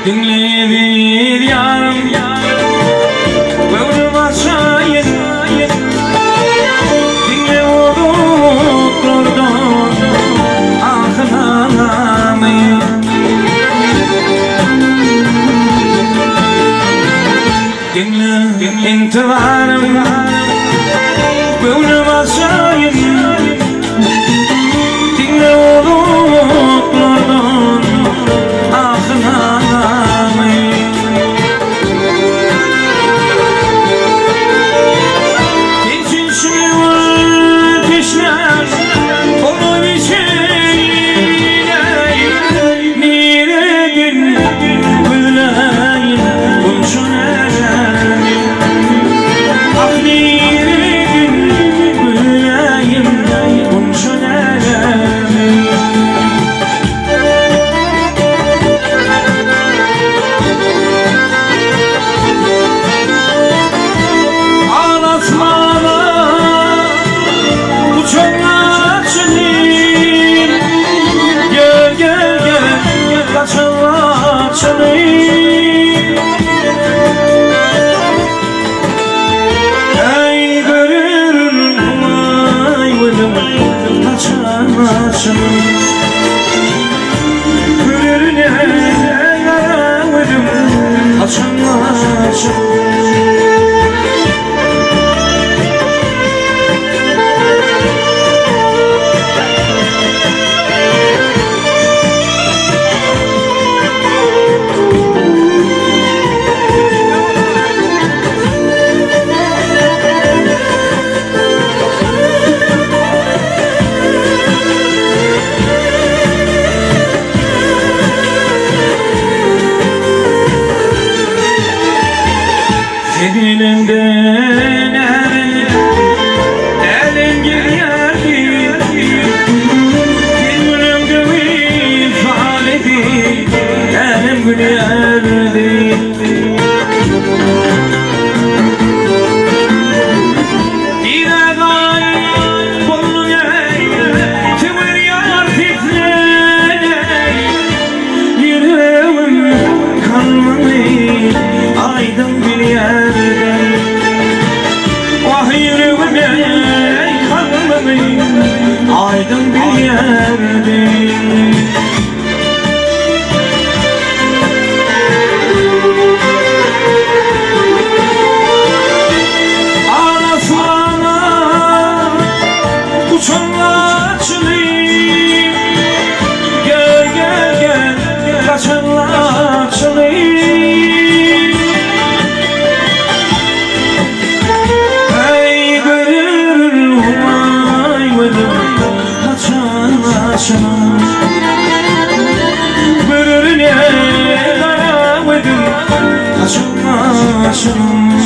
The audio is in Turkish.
Dinle bir yarım Böğrüm açayım Dinle oluklardan Ahlanamı Dinle intiharım Böğrüm açayım Dinle oluklardan Ahlanamı Geçişmi var peşler Onu biçeyle Niredin Büleyim Bunşun erelim Ah niredin Büleyim Bunşun erelim Elinden elin giderdi Gülüm gibi ifadedi Elim gülerdi Yine daim kolun eğer Tümür yar titrer Yüreğim kanımı aydın bir yerde Vah yüreğime kanımı aydın bir yerde Anasına uçanlar çılıyım Gel gel gel kaçanlar çılıyım Bürürüne daramadım Açılma açılma